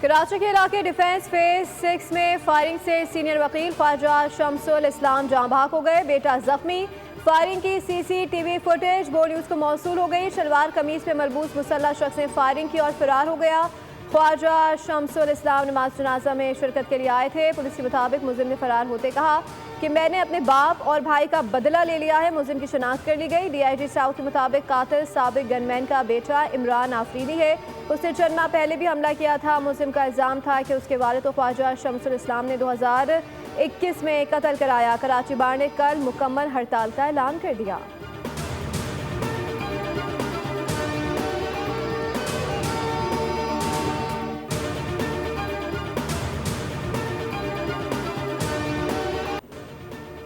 कराची के इलाके defence phase 6 में फायरिंग से सीनियर वकील ख्वाजा शमसुल इस्लाम जाँ बहक हो गए, बेटा जख्मी। फायरिंग की सीसीटीवी फुटेज बोल न्यूज़ को मौसूल हो गई। शलवार कमीज में मलबूस मुसल्लह शख्स ने फायरिंग की और फरार हो गया। ख्वाजा शमसुल इस्लाम नमाज जनाजा में शिरकत के लिए आए थे। पुलिस के मुताबिक मुलजिम ने फरार होते कहा कि मैंने अपने बाप और भाई का बदला ले लिया है। मुलजिम की शनाख्त कर ली गई। DIG साउथ के मुताबिक कातिल साबिक गनमैन का बेटा इमरान आफरीदी है। उसने चंद माह पहले भी हमला किया था। मुलजिम का इल्ज़ाम था कि उसके वालिद को ख्वाजा शमसुल इस्लाम ने 2021 में कत्ल कराया। कराची बार ने कल मुकम्मल हड़ताल का ऐलान कर दिया।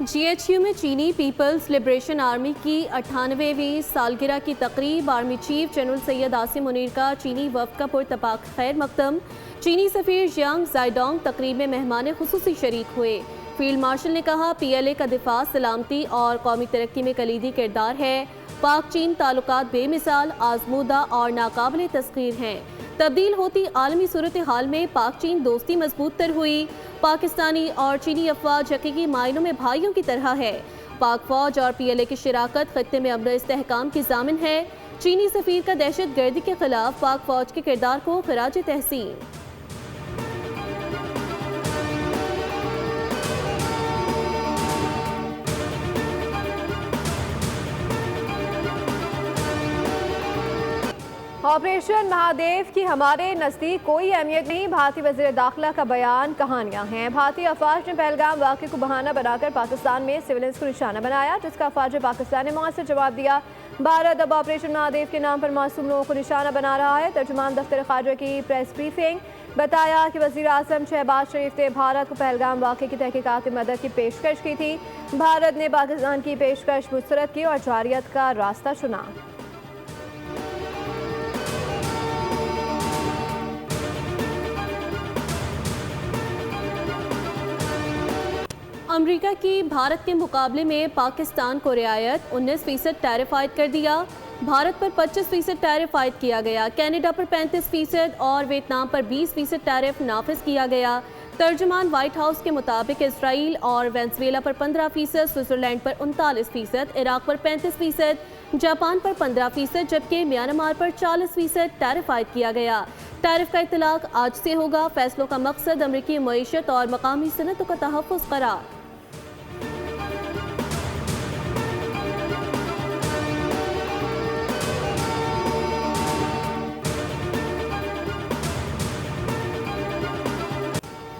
GHU में चीनी पीपल्स लिबरेशन आर्मी की 98वीं सालगिरह की तकरीब। Army chief general Syed Asim Munir का चीनी वफ़द का पुरतपाक खैर मकदम। चीनी सफ़ीर जियांग जाइडोंग तकरीब में मेहमान खुसूसी शरीक हुए। फील्ड मार्शल ने कहा PLA का दिफा, सलामती और कौमी तरक्की में कलीदी किरदार है। पाक चीन ताल्लुकात बेमिसाल, आजमूदा और नाकाबिल तस्खीर हैं। तब्दील होती आलमी सूरत हाल में पाक चीन दोस्ती मजबूत तर हुई। पाकिस्तानी और चीनी अफवाज हकीकी मायनों में भाइयों की तरह है। पाक फौज और PLA की शिराकत खत्ते में अमन इस्तेहकाम की जामिन है। चीनी सफ़ीर का दहशत गर्दी के खिलाफ पाक फौज के किरदार को खराज तहसीन। ऑपरेशन महादेव की हमारे नज़दीक कोई अहमियत नहीं। भारतीय वज़ीर दाखिला का बयान कहानियाँ हैं। भारतीय अफवाज ने पहलगाम वाक़े को बहाना बनाकर पाकिस्तान में सिविलियंस को निशाना बनाया, जिसका अफवाज पाकिस्तान ने मुआसर जवाब दिया। भारत अब ऑपरेशन महादेव के नाम पर मासूम लोगों को निशाना बना रहा है। तर्जुमान दफ्तर ख़ारजा की प्रेस ब्रीफिंग बताया कि वज़ीर आज़म शहबाज शरीफ ने भारत को पहलगाम वाक़े की तहकीकात में मदद की पेशकश की थी। भारत ने पाकिस्तान की पेशकश मुस्तरद की और जारियत का रास्ता चुना। अमेरिका की भारत के मुकाबले में पाकिस्तान को रियायत, 19% टैरिफ आयद कर दिया। भारत पर 25% टैरिफ आयद किया गया। कनाडा पर 35% और वियतनाम पर 20% टैरिफ नाफिज किया गया। तर्जुमान व्हाइट हाउस के मुताबिक इसराइल और वेनेजुएला पर 15%, स्विट्जरलैंड पर 39%, इराक पर 35%, जापान पर 15%, जबकि म्यांमार पर 40% टैरिफ आयद किया गया। टैरिफ का इतलाक आज से होगा। फैसलों का मकसद अमरीकी मईशत और मकामी सनतों का तहफ़्फ़ुज़ करार।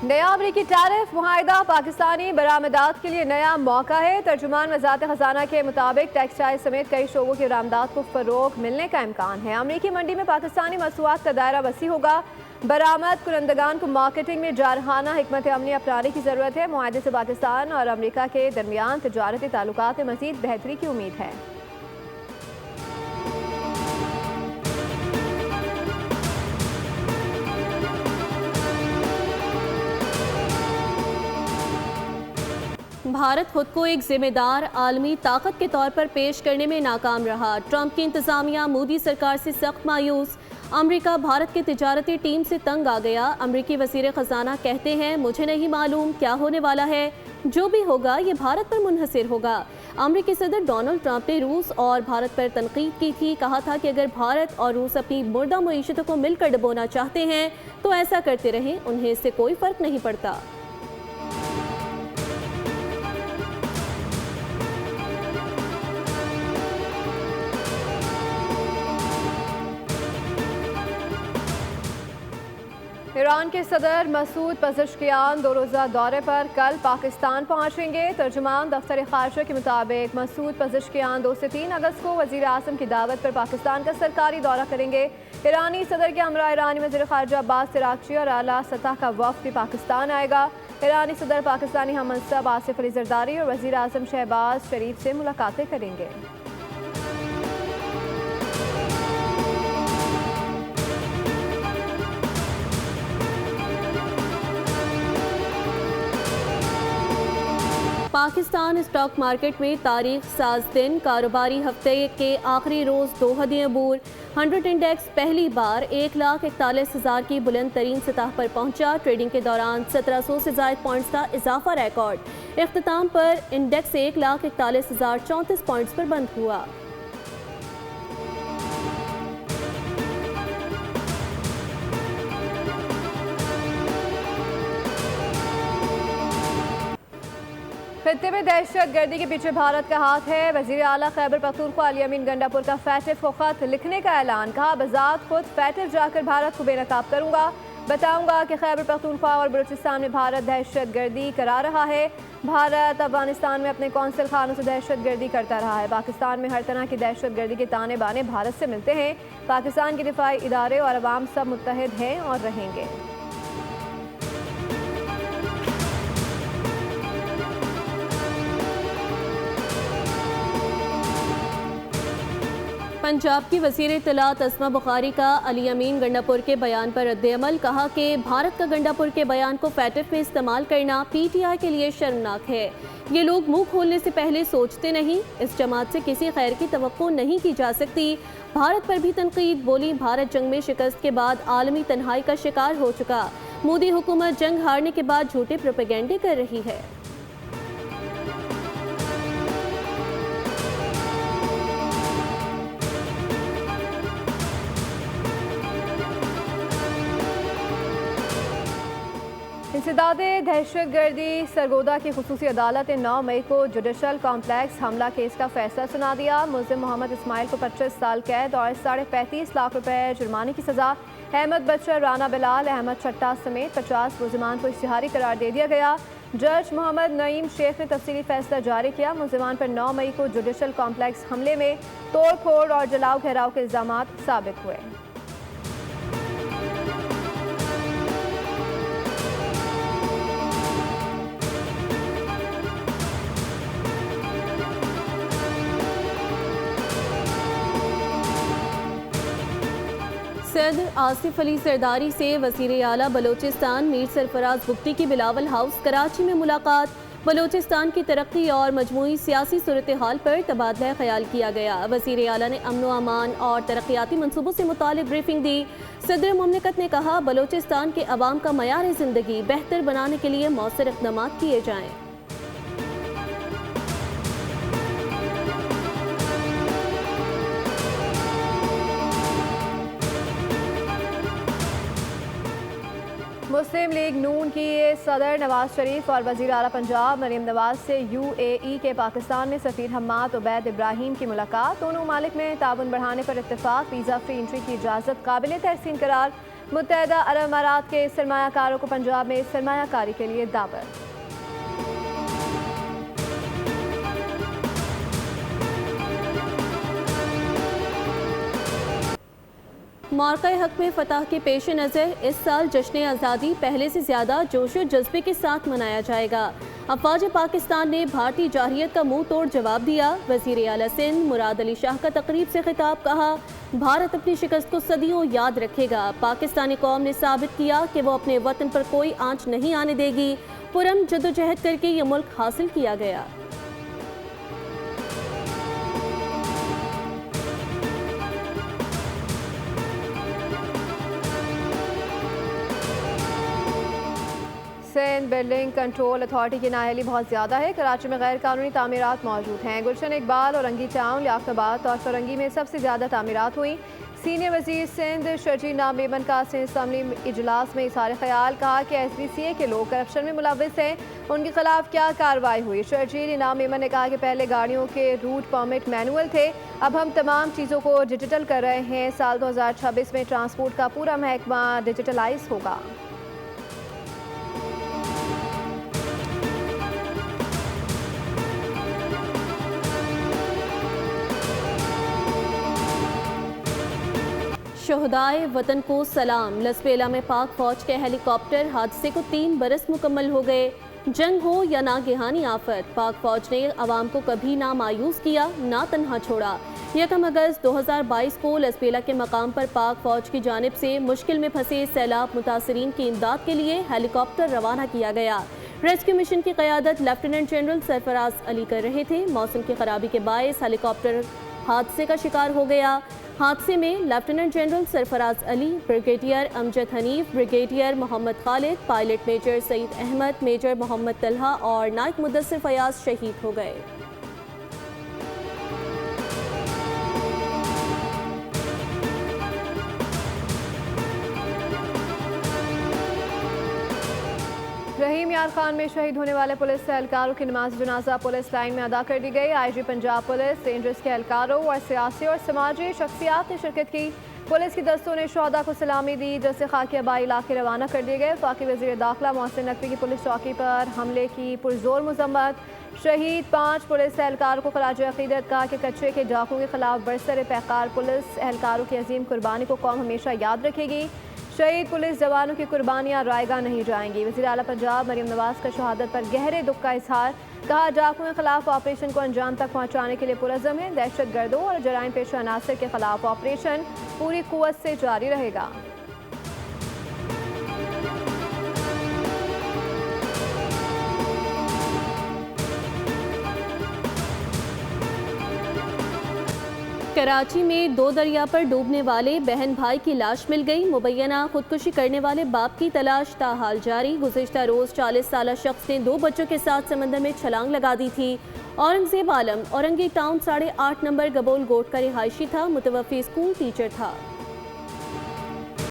नया अमरीकी टैरिफ मुआहिदा पाकिस्तानी बरामदात के लिए नया मौका है। तर्जुमान वज़ारत ख़जाना के मुताबिक टेक्सटाइल समेत कई शोबों की बरामदात को फ़रोग़ मिलने का इम्कान है। अमरीकी मंडी में पाकिस्तानी मसूआत का दायरा वसी होगा। बरामद कुनंदगान को मार्केटिंग में जारहाना हिकमत अमली अपनाने की ज़रूरत है। मुआहदे से पाकिस्तान और अमरीका के दरमियान तजारती ताल्लुकात में मज़ीद बेहतरी की उम्मीद है। भारत खुद को एक जिम्मेदार आलमी ताकत के तौर पर पेश करने में नाकाम रहा। ट्रंप की इंतजामिया मोदी सरकार से सख्त मायूस। अमेरिका भारत की तिजारती टीम से तंग आ गया। अमेरिकी वज़ीर ख़जाना कहते हैं, मुझे नहीं मालूम क्या होने वाला है, जो भी होगा ये भारत पर मुनहसिर होगा। अमेरिकी सदर डोनाल्ड ट्रंप ने रूस और भारत पर तनकीद की थी। कहा था कि अगर भारत और रूस अपनी मुर्दा मईशतों को मिलकर डुबोना चाहते हैं तो ऐसा करते रहें, उन्हें इससे कोई फ़र्क नहीं पड़ता। ईरान के सदर मसूद पज़ेश्कियान 2 रोज़ा दौरे पर कल पाकिस्तान पहुँचेंगे। तर्जुमान दफ्तर ख़ारजा के मुताबिक मसूद पज़ेश्कियान 2 से 3 अगस्त को वज़ीर आज़म की दावत पर पाकिस्तान का सरकारी दौरा करेंगे। ईरानी सदर के हमरा ईरानी वज़ीर ख़ारजा अब्बास अराग़ची और आला सतह का वफ़द भी पाकिस्तान आएगा। ईरानी सदर पाकिस्तानी हम मनसब आसिफ अली ज़रदारी और वज़ीर आज़म शहबाज शरीफ से मुलाकातें करेंगे। पाकिस्तान स्टॉक मार्केट में तारीख साज दिन कारोबारी हफ्ते के आखिरी रोज 2 हदियाँ बूर 100 इंडेक्स पहली बार 1,41,000 की बुलंद तरीन सतह पर पहुंचा। ट्रेडिंग के दौरान 1700 से ज़ायद पॉइंट्स का इजाफा रिकॉर्ड। इख्तिताम पर इंडेक्स 1,41,034 पॉइंट्स पर बंद हुआ। खित्ते में दहशत गर्दी के पीछे भारत का हाथ है। वज़ीर आला खैबर पख्तूनख्वा अली अमीन गंडापुर का फैटिफ को खत लिखने का ऐलान। कहा, बज़ात खुद फैटिफ जाकर भारत को बेनकाब करूंगा, बताऊंगा कि खैबर पख्तूनख्वा और बलूचिस्तान में भारत दहशत गर्दी करा रहा है। भारत अफगानिस्तान में अपने कौंसल खानों से दहशत गर्दी करता रहा है। पाकिस्तान में हर तरह की दहशत गर्दी के ताने बाने भारत से मिलते हैं। पाकिस्तान के दिफाई इदारे और अवाम सब मुत्तहिद हैं और रहेंगे। पंजाब की वज़ीर इत्तलात अस्मा बुखारी का अली अमीन गंडापुर के बयान पर रद्द-ए-अमल। कहा कि भारत का गंडापुर के बयान को फैटिफ में इस्तेमाल करना PTI के लिए शर्मनाक है। ये लोग मुंह खोलने से पहले सोचते नहीं। इस जमात से किसी खैर की तवक्को नहीं की जा सकती। भारत पर भी तनकीद। बोली, भारत जंग में शिकस्त के बाद आलमी तन्हाई का शिकार हो चुका। मोदी हुकूमत जंग हारने के बाद झूठे प्रोपेगेंडे कर रही है। इंसदादे दहशत गर्दी सरगोदा की खुसूसी अदालत ने 9 मई को जुडिशल कॉम्प्लेक्स हमला केस का फैसला सुना दिया। मुल्ज़िम मोहम्मद इस्माइल को 25 साल कैद और 35.5 लाख रुपए जुर्माने की सज़ा। अहमद बच्चर, राना बिलाल, अहमद चट्टा समेत 50 मुल्ज़िमान को इश्तिहारी करार दे दिया गया। जज मोहम्मद नईम शेख ने तफसीली फैसला जारी किया। मुल्ज़िमान पर 9 मई को जुडिशल कॉम्प्लेक्स हमले में तोड़ फोड़ और जलाओ घेराव के इल्ज़ाम साबित हुए। सदर आसिफ अली सरदारी से वज़ीर आला बलोचिस्तान मीर सरफराज बुगटी की बिलावल हाउस कराची में मुलाकात। बलोचिस्तान की तरक्की और मजमूई सियासी सूरत हाल पर तबादला ख्याल किया गया। वज़ीर आला ने अमन व अमान और तरक्याती मनसूबों से मुतालिक ब्रीफिंग दी। सदर मुमलिकत ने कहा, बलोचिस्तान के अवाम का मयार ज़िंदगी बेहतर बनाने के लिए मौसर इक़दाम किए जाएँ। मुस्लिम लीग नून की सदर नवाज शरीफ और वज़ीर आला पंजाब मरीम नवाज से UAE के पाकिस्तान में सफ़ीर हम्माद उबैद इब्राहिम की मुलाकात। दोनों ममालिक में ताउन बढ़ाने पर इत्तेफाक। वीज़ा फ्री एंट्री की इजाज़त काबिल तहसीन करार। मुत्तहदा अरब अमारात के सरमायाकारों को पंजाब में सरमायाकारी के लिए दावत। मौक़े हक में फ़तह के पेश नज़र इस साल जश्न आज़ादी पहले से ज़्यादा जोश व जज्बे के साथ मनाया जाएगा। अफ़वाज पाकिस्तान ने भारतीय जारहियत का मुंह तोड़ जवाब दिया। वज़ीर आला सिंध मुराद अली शाह का तकरीब से खिताब। कहा, भारत अपनी शिकस्त को सदियों याद रखेगा। पाकिस्तानी कौम ने साबित किया कि वो अपने वतन पर कोई आंच नहीं आने देगी। पुरम जद्दोजहद करके ये मुल्क हासिल किया गया। सिंध बिल्डिंग कंट्रोल अथॉरिटी की नाअहली बहुत ज़्यादा है। कराची में गैर कानूनी तामीरात मौजूद हैं। गुलशन इकबाल और रंगी टाउन, लियाकताबाद और फरंगी में सबसे ज़्यादा तामीरात हुई। सीनियर वज़ीर सिंध शर्जील नाम मेमन का सिंध असम्बली इजलास में इज़हार ख्याल। कहा कि SBCA के लोग करप्शन में मुलव्विस हैं, उनके खिलाफ क्या कार्रवाई हुई। शर्जील नाम मेमन ने कहा कि पहले गाड़ियों के रूट परमिट मैनुअल थे, अब हम तमाम चीज़ों को डिजिटल कर रहे हैं। साल 2026 में ट्रांसपोर्ट का पूरा महकमा डिजिटलाइज होगा। शहदाए वतन को सलाम। लसबेला में पाक फौज के हेलीकॉप्टर हादसे को 3 बरस मुकम्मल हो गए। जंग हो या नागहानी आफत, पाक फौज ने अवाम को कभी ना मायूस किया, ना तन्हा छोड़ा। 1 अगस्त 2022 को लसबेला के मकाम पर पाक फौज की जानिब से मुश्किल में फंसे सैलाब मुतासरीन की इमदाद के लिए हेलीकॉप्टर रवाना किया गया। रेस्क्यू मिशन की क़यादत लेफ्टिनेंट जनरल सरफराज अली कर रहे थे। मौसम की खराबी के बायस हेलीकॉप्टर हादसे का शिकार हो गया। हादसे में lieutenant general Sarfaraz Ali, brigadier Amjad Hanif, brigadier Mohammad Khalid, pilot major Saeed Ahmed, major Mohammad Talha और नायक मुदस्सिर फयाज शहीद हो गए। रहीम यार खान में शहीद होने वाले पुलिस एहलकारों की नमाज जनाजा पुलिस लाइन में अदा कर दी गई। IG पंजाब पुलिस, रेंजर्स के एहलकारों और सियासी और समाजी शख्सियात ने शिरकत की। पुलिस की दस्तों ने शोहदा को सलामी दी, जैसे खाकी आबाई इलाके रवाना कर दिए गए। वफाकी वज़ीर दाखिला मोहसिन नकवी की पुलिस चौकी पर हमले की पुरजोर मजम्मत। शहीद 5 पुलिस एहलकारों को खराज अकीदत कहा कि कचरे के डाकुओं के खिलाफ बरसर पैकार पुलिस एहलकारों की अजीम कुर्बानी को कौम हमेशा याद रखेगी। शहीद पुलिस जवानों की कुर्बानियां रायगा नहीं जाएंगी। वज़ीर आला पंजाब मरीम नवाज का शहादत पर गहरे दुख का इजहार। कहा, डाकुओं के खिलाफ ऑपरेशन को अंजाम तक पहुंचाने के लिए पुरज़म है। दहशत गर्दों और जराइम पेशा अनासर के खिलाफ ऑपरेशन पूरी कुव्वत से जारी रहेगा। कराची में 2 दरिया पर डूबने वाले बहन भाई की लाश मिल गई। मुबैना खुदकुशी करने वाले बाप की तलाश ताहाल जारी। गुज़िश्ता रोज़ 40 साला शख्स ने 2 बच्चों के साथ समंदर में छलांग लगा दी थी। औरंगजेब आलम औरंगी टाउन 8.5 नंबर गबोल गोट का रिहायशी था। मुतवफ़ी स्कूल टीचर था।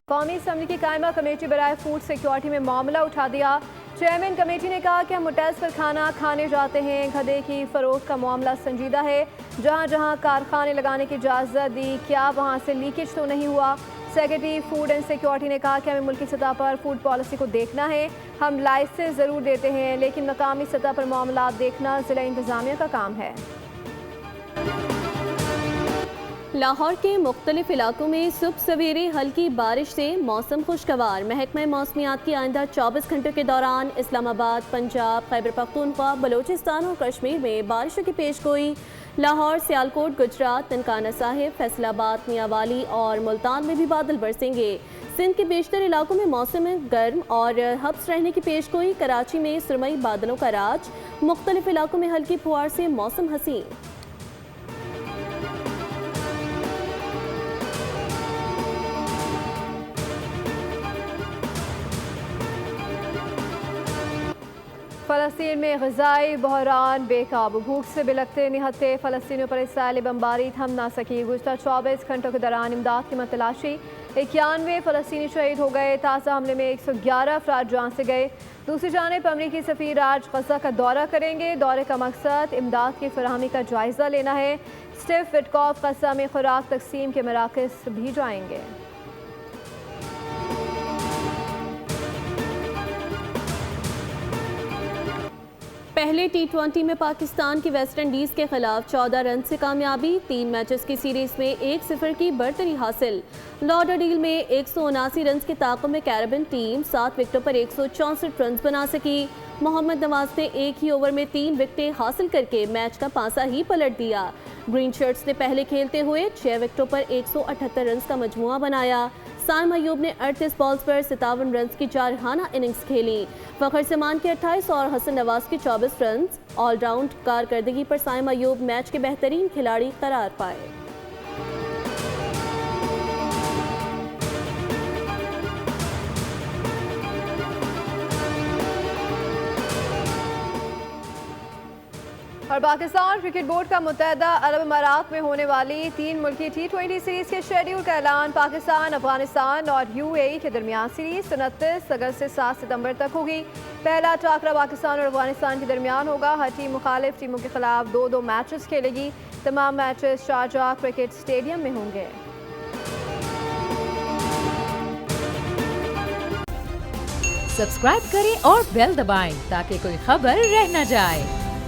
कौमी असम्बली की कायमा कमेटी बराए फूड सिक्योरिटी में मामला उठा दिया। चेयरमैन कमेटी ने कहा कि हम होटल्स पर खाना खाने जाते हैं। गधे की फरोख्त का मामला संजीदा है। जहां जहां कारखाने लगाने की इजाज़त दी, क्या वहां से लीकेज तो नहीं हुआ? सेक्रेटरी फूड एंड सिक्योरिटी ने कहा कि हमें मुल्की सतह पर फूड पॉलिसी को देखना है। हम लाइसेंस ज़रूर देते हैं, लेकिन मकामी सतह पर मामला देखना ज़िला इंतज़ामिया का काम है। लाहौर के मुख्तलिफ इलाकों में सुबह सवेरे हल्की बारिश से मौसम खुशगवार। महकमा मौसमियात की आइंदा 24 घंटों के दौरान इस्लामाबाद, पंजाब, खैबर पख्तूनख्वा, बलोचिस्तान और कश्मीर में बारिशों की पेशगोई। लाहौर, सियालकोट, गुजरात, ननकाना साहिब, फैसलाबाद, मियांवाली और मुल्तान में भी बादल बरसेंगे। सिंध के बेशतर इलाकों में मौसम गर्म और हब्स रहने की पेशगोई। कराची में सुरमई बादलों का राज। मुख्तलिफ इलाकों में हल्की फुहार से मौसम हसीन। फ़लस्तीन में ग़िज़ाई बहरान बेकाबू। भूख से बिलखते निहत्ते फ़लस्तीनियों पर इसराइली बमबारी थम ना सकी। गुज़श्ता 24 घंटों के दौरान इमदाद की मतलाशी। 91 फ़लस्तीनी शहीद हो गए। ताज़ा हमले में 111 अफराद जान से गए। दूसरी जानिब अमरीकी सफ़ीर आज गज़ा का दौरा करेंगे। दौरे का मकसद इमदाद की फराहमी का जायज़ा लेना है। स्टीव विटकॉफ गज़ा में खुराक तकसीम के मराकज़ भी जाएंगे। पहले T20 में पाकिस्तान की वेस्ट इंडीज़ के खिलाफ 14 रन से कामयाबी। 3 मैचेस की सीरीज में 1-0 की बढ़तरी हासिल। लॉर्डरडील में 179 रन की ताकत में कैरेबियन टीम 7 विकेटों पर 164 रन बना सकी। मोहम्मद नवाज ने एक ही ओवर में 3 विकेटें हासिल करके मैच का पासा ही पलट दिया। ग्रीन शर्ट्स ने पहले खेलते हुए 6 विकेटों पर 178 रन का मजमुआ बनाया। साइम अयूब ने 38 बॉल्स पर 57 रन की जारहाना इनिंग्स खेली। फखर समान के 28 और हसन नवाज के 24 रन। ऑलराउंड कारकर्दगी पर साइम अयूब मैच के बेहतरीन खिलाड़ी करार पाए। और पाकिस्तान क्रिकेट बोर्ड का मुत्तहदा अरब अमारात में होने वाली 3 मुल्की T20 सीरीज के शेड्यूल का ऐलान। पाकिस्तान, अफगानिस्तान और UAE के दरमियान सीरीज 29 अगस्त से 7 सितंबर तक होगी। पहला टाकरा पाकिस्तान और अफगानिस्तान के दरमियान होगा। हर टीम मुखालिफ टीमों के खिलाफ 2-2 मैचेस खेलेगी। तमाम मैचेस शारजाह क्रिकेट स्टेडियम में होंगे। सब्सक्राइब करें और बेल दबाएं ताकि कोई खबर रह न जाए।